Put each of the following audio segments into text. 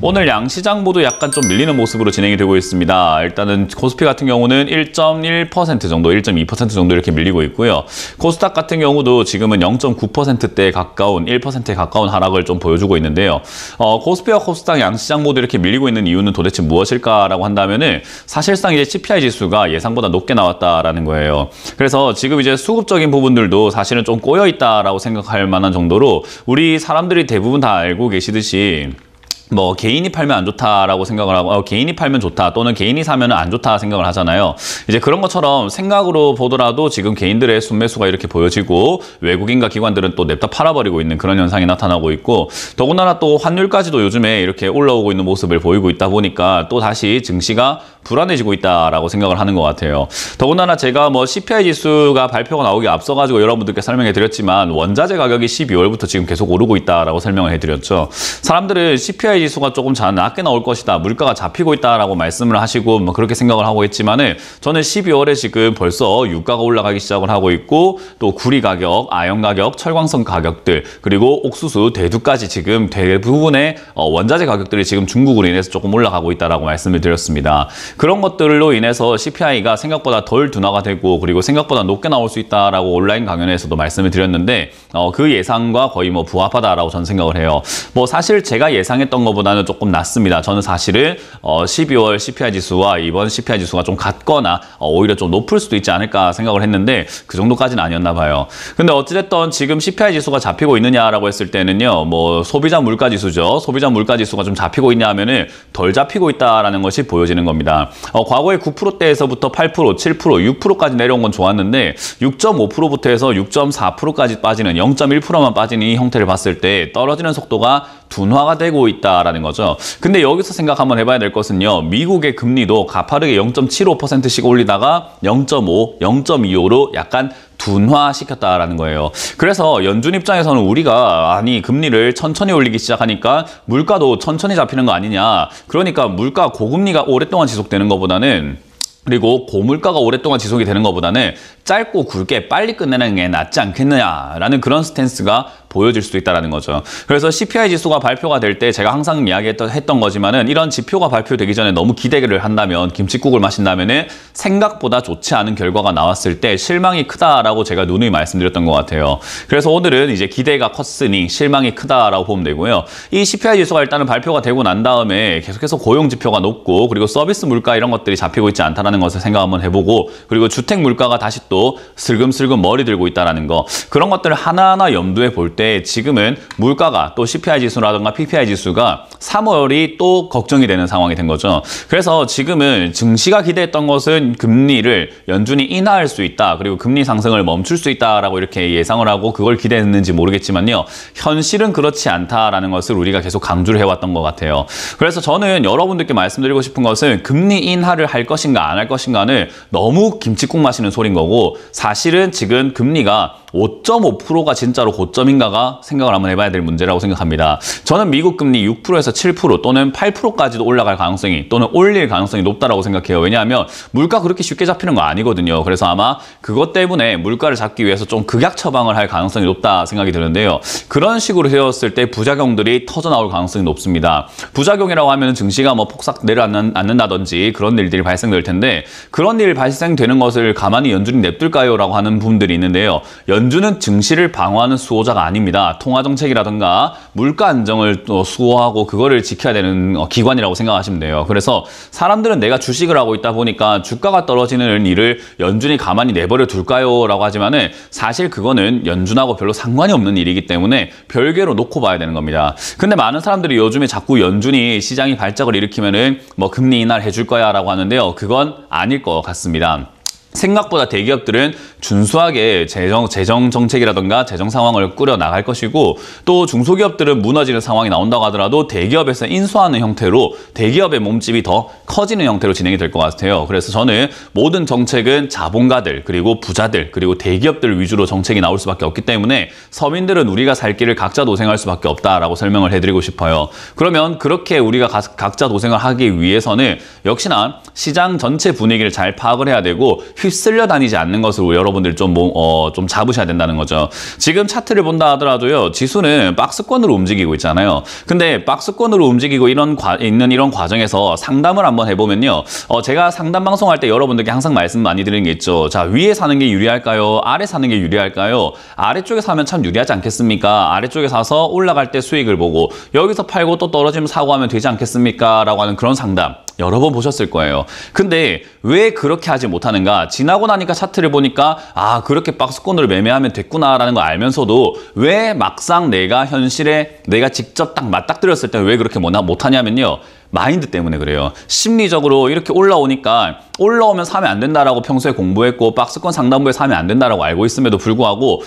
오늘 양시장 모두 약간 좀 밀리는 모습으로 진행이 되고 있습니다. 일단은 코스피 같은 경우는 1.1% 정도, 1.2% 정도 이렇게 밀리고 있고요. 코스닥 같은 경우도 지금은 0.9%대에 가까운 1%에 가까운 하락을 좀 보여주고 있는데요. 코스피와 코스닥 양시장 모두 이렇게 밀리고 있는 이유는 도대체 무엇일까라고 한다면은 사실상 이제 CPI 지수가 예상보다 높게 나왔다라는 거예요. 그래서 지금 이제 수급적인 부분들도 사실은 좀 꼬여 있다라고 생각할 만한 정도로 우리 사람들이 대부분 다 알고 계시듯이 뭐 개인이 팔면 안 좋다라고 생각을 하고 개인이 팔면 좋다 또는 개인이 사면 안 좋다 생각을 하잖아요. 이제 그런 것처럼 생각으로 보더라도 지금 개인들의 순매수가 이렇게 보여지고 외국인과 기관들은 또 냅다 팔아버리고 있는 그런 현상이 나타나고 있고, 더군다나 또 환율까지도 요즘에 이렇게 올라오고 있는 모습을 보이고 있다 보니까 또 다시 증시가 불안해지고 있다라고 생각을 하는 것 같아요. 더군다나 제가 뭐 CPI 지수가 발표가 나오기 앞서가지고 여러분들께 설명해 드렸지만 원자재 가격이 12월부터 지금 계속 오르고 있다라고 설명을 해드렸죠. 사람들은 CPI 지수가 조금 낮게 나올 것이다, 물가가 잡히고 있다라고 말씀을 하시고 뭐 그렇게 생각을 하고 있지만은 저는 12월에 지금 벌써 유가가 올라가기 시작을 하고 있고, 또 구리 가격, 아연 가격, 철광석 가격들, 그리고 옥수수, 대두까지 지금 대부분의 원자재 가격들이 지금 중국으로 인해서 조금 올라가고 있다라고 말씀을 드렸습니다. 그런 것들로 인해서 CPI가 생각보다 덜 둔화가 되고 그리고 생각보다 높게 나올 수 있다라고 온라인 강연에서도 말씀을 드렸는데 그 예상과 거의 뭐 부합하다라고 저는 생각을 해요. 뭐 사실 제가 예상했던 것보다는 조금 낮습니다. 저는 사실은 12월 CPI 지수와 이번 CPI 지수가 좀 같거나 오히려 좀 높을 수도 있지 않을까 생각을 했는데 그 정도까지는 아니었나 봐요. 근데 어찌됐든 지금 CPI 지수가 잡히고 있느냐라고 했을 때는요, 뭐 소비자 물가 지수죠. 소비자 물가 지수가 좀 잡히고 있냐 하면은 덜 잡히고 있다라는 것이 보여지는 겁니다. 과거에 9%대에서부터 8%, 7%, 6%까지 내려온 건 좋았는데 6.5%부터 해서 6.4%까지 빠지는 0.1%만 빠지는 이 형태를 봤을 때 떨어지는 속도가 둔화가 되고 있다라는 거죠. 근데 여기서 생각 한번 해봐야 될 것은요, 미국의 금리도 가파르게 0.75%씩 올리다가 0.5, 0.25로 약간 둔화시켰다라는 거예요. 그래서 연준 입장에서는 우리가 아니 금리를 천천히 올리기 시작하니까 물가도 천천히 잡히는 거 아니냐, 그러니까 물가 고금리가 오랫동안 지속되는 것보다는, 그리고 고물가가 오랫동안 지속이 되는 것보다는 짧고 굵게 빨리 끝내는 게 낫지 않겠느냐라는 그런 스탠스가 보여질 수도 있다는 거죠. 그래서 CPI 지수가 발표가 될 때 제가 항상 이야기했던 거지만은 이런 지표가 발표되기 전에 너무 기대를 한다면, 김칫국을 마신다면은 생각보다 좋지 않은 결과가 나왔을 때 실망이 크다라고 제가 누누이 말씀드렸던 것 같아요. 그래서 오늘은 이제 기대가 컸으니 실망이 크다라고 보면 되고요. 이 CPI 지수가 일단은 발표가 되고 난 다음에 계속해서 고용 지표가 높고 그리고 서비스 물가 이런 것들이 잡히고 있지 않다는 것을 생각 한번 해보고, 그리고 주택 물가가 다시 또 슬금슬금 머리 들고 있다는 거, 그런 것들을 하나하나 염두에 볼 때 지금은 물가가 또 CPI 지수라든가 PPI 지수가 3월이 또 걱정이 되는 상황이 된 거죠. 그래서 지금은 증시가 기대했던 것은 금리를 연준이 인하할 수 있다, 그리고 금리 상승을 멈출 수 있다라고 이렇게 예상을 하고 그걸 기대했는지 모르겠지만요, 현실은 그렇지 않다라는 것을 우리가 계속 강조를 해왔던 것 같아요. 그래서 저는 여러분들께 말씀드리고 싶은 것은 금리 인하를 할 것인가 안 할 것인가는 너무 김칫국 마시는 소린 거고, 사실은 지금 금리가 5.5%가 진짜로 고점인가가 생각을 한번 해봐야 될 문제라고 생각합니다. 저는 미국 금리 6%에서 7% 또는 8%까지도 올라갈 가능성이, 또는 올릴 가능성이 높다라고 생각해요. 왜냐하면 물가 그렇게 쉽게 잡히는 거 아니거든요. 그래서 아마 그것 때문에 물가를 잡기 위해서 좀 극약 처방을 할 가능성이 높다 생각이 드는데요. 그런 식으로 되었을 때 부작용들이 터져 나올 가능성이 높습니다. 부작용이라고 하면 증시가 뭐 폭삭 내려앉는다든지 그런 일들이 발생될 텐데, 그런 일 발생되는 것을 가만히 연준이 냅둘까요? 라고 하는 부분들이 있는데요. 연준은 증시를 방어하는 수호자가 아닙니다. 통화정책이라든가 물가 안정을 또 수호하고 그거를 지켜야 되는 기관이라고 생각하시면 돼요. 그래서 사람들은 내가 주식을 하고 있다 보니까 주가가 떨어지는 일을 연준이 가만히 내버려 둘까요? 라고 하지만은 사실 그거는 연준하고 별로 상관이 없는 일이기 때문에 별개로 놓고 봐야 되는 겁니다. 근데 많은 사람들이 요즘에 자꾸 연준이 시장이 발작을 일으키면은 뭐 금리 인하를 해줄 거야 라고 하는데요. 그건 아닐 것 같습니다. 생각보다 대기업들은 준수하게 재정 정책이라든가 재정 상황을 꾸려 나갈 것이고, 또 중소기업들은 무너지는 상황이 나온다고 하더라도 대기업에서 인수하는 형태로 대기업의 몸집이 더 커지는 형태로 진행이 될 것 같아요. 그래서 저는 모든 정책은 자본가들, 그리고 부자들, 그리고 대기업들 위주로 정책이 나올 수밖에 없기 때문에 서민들은 우리가 살 길을 각자 도생할 수밖에 없다라고 설명을 해드리고 싶어요. 그러면 그렇게 우리가 각자 도생을 하기 위해서는 역시나 시장 전체 분위기를 잘 파악을 해야 되고 휩쓸려 다니지 않는 것으로 여러분들 좀 잡으셔야 된다는 거죠. 지금 차트를 본다 하더라도요, 지수는 박스권으로 움직이고 있잖아요. 근데 박스권으로 움직이고 있는 이런 과정에서 상담을 한번 해보면요, 제가 상담 방송할 때 여러분들께 항상 말씀 많이 드리는 게 있죠. 자, 위에 사는 게 유리할까요? 아래 사는 게 유리할까요? 아래쪽에 사면 참 유리하지 않겠습니까? 아래쪽에 사서 올라갈 때 수익을 보고 여기서 팔고 또 떨어지면 사고 하면 되지 않겠습니까? 라고 하는 그런 상담 여러 번 보셨을 거예요. 근데 왜 그렇게 하지 못하는가? 지나고 나니까 차트를 보니까 아, 그렇게 박스권으로 매매하면 됐구나라는 걸 알면서도 왜 막상 내가 현실에 내가 직접 딱 맞닥뜨렸을 때 왜 그렇게 못하냐면요, 마인드 때문에 그래요. 심리적으로 이렇게 올라오니까 올라오면 사면 안 된다라고 평소에 공부했고 박스권 상단부에 사면 안 된다라고 알고 있음에도 불구하고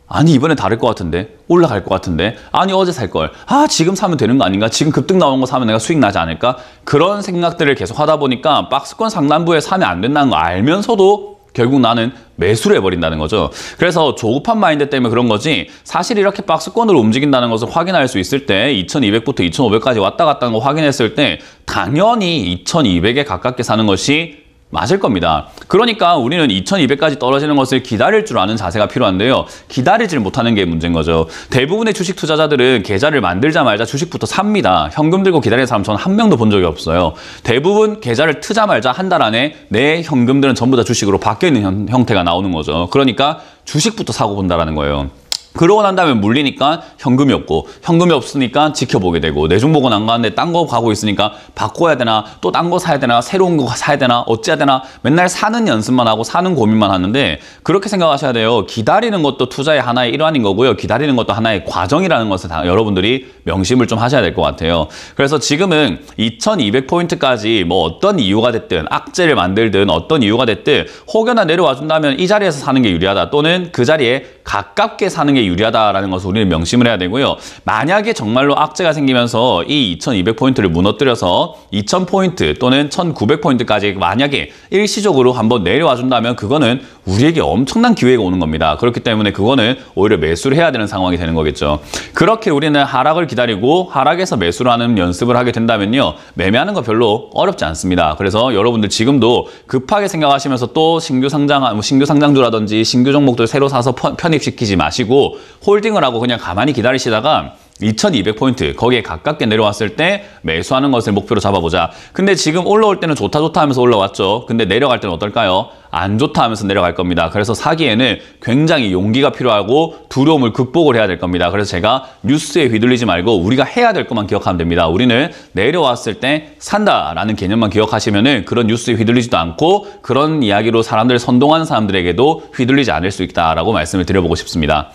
아니 이번에 다를 것 같은데, 올라갈 것 같은데, 아니 어제 살 걸, 아 지금 사면 되는 거 아닌가, 지금 급등 나온 거 사면 내가 수익 나지 않을까, 그런 생각들을 계속 하다 보니까 박스권 상단부에 사면 안 된다는 거 알면서도 결국 나는 매수를 해버린다는 거죠. 그래서 조급한 마인드 때문에 그런 거지, 사실 이렇게 박스권으로 움직인다는 것을 확인할 수 있을 때 2200부터 2500까지 왔다 갔다 하는 거 확인했을 때 당연히 2200에 가깝게 사는 것이 맞을 겁니다. 그러니까 우리는 2200까지 떨어지는 것을 기다릴 줄 아는 자세가 필요한데요, 기다리질 못하는 게 문제인 거죠. 대부분의 주식 투자자들은 계좌를 만들자마자 주식부터 삽니다. 현금 들고 기다리는 사람 저는 한 명도 본 적이 없어요. 대부분 계좌를 트자마자 한 달 안에 내 현금들은 전부 다 주식으로 바뀌어 있는 형태가 나오는 거죠. 그러니까 주식부터 사고 본다라는 거예요. 그러고 난 다음에 물리니까 현금이 없고, 현금이 없으니까 지켜보게 되고, 내 종목은 안 가는데 딴 거 가고 있으니까 바꿔야 되나, 또 딴 거 사야 되나, 새로운 거 사야 되나, 어찌해야 되나, 맨날 사는 연습만 하고 사는 고민만 하는데, 그렇게 생각하셔야 돼요. 기다리는 것도 투자의 하나의 일환인 거고요, 기다리는 것도 하나의 과정이라는 것을 다 여러분들이 명심을 좀 하셔야 될 것 같아요. 그래서 지금은 2200포인트까지 뭐 어떤 이유가 됐든, 악재를 만들든 어떤 이유가 됐든 혹여나 내려와 준다면 이 자리에서 사는 게 유리하다, 또는 그 자리에 가깝게 사는 게 유리하다라는 것을 우리는 명심을 해야 되고요. 만약에 정말로 악재가 생기면서 이 2200포인트를 무너뜨려서 2000포인트 또는 1900포인트까지 만약에 일시적으로 한번 내려와 준다면 그거는 우리에게 엄청난 기회가 오는 겁니다. 그렇기 때문에 그거는 오히려 매수를 해야 되는 상황이 되는 거겠죠. 그렇게 우리는 하락을 기다리고 하락에서 매수를 하는 연습을 하게 된다면요, 매매하는 거 별로 어렵지 않습니다. 그래서 여러분들 지금도 급하게 생각하시면서 또 신규 상장주라든지 신규 종목들 새로 사서 편입시키지 마시고 홀딩을 하고 그냥 가만히 기다리시다가 2200포인트 거기에 가깝게 내려왔을 때 매수하는 것을 목표로 잡아보자. 근데 지금 올라올 때는 좋다 하면서 올라왔죠. 근데 내려갈 때는 어떨까요? 안 좋다 하면서 내려갈 겁니다. 그래서 사기에는 굉장히 용기가 필요하고 두려움을 극복을 해야 될 겁니다. 그래서 제가 뉴스에 휘둘리지 말고 우리가 해야 될 것만 기억하면 됩니다. 우리는 내려왔을 때 산다라는 개념만 기억하시면은 그런 뉴스에 휘둘리지도 않고 그런 이야기로 사람들 선동하는 사람들에게도 휘둘리지 않을 수 있다라고 말씀을 드려보고 싶습니다.